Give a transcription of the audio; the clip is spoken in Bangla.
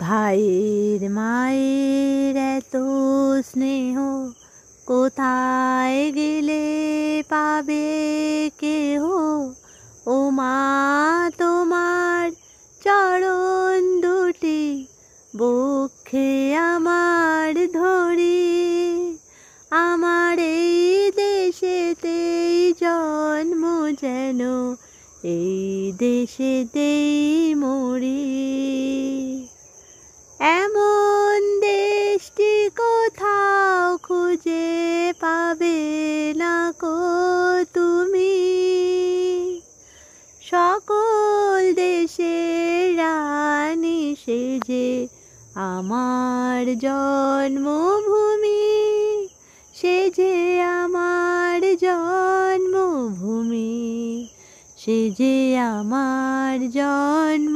ভাইয়ের মায়ের এত স্নেহ কোথায় গেলে পাবে কেহ। ও মা তোমার চরণ দুটি বক্ষে আমার ধরি, আমার এই দেশেতেই জন্ম যেন এই দেশেতেই মরি। এমন দেশটি কোথাও খুঁজে পাবে না কো তুমি, সকল দেশের রানী সে যে আমার জন্মভূমি, সে যে আমার জন্মভূমি, সে যে আমার জন্ম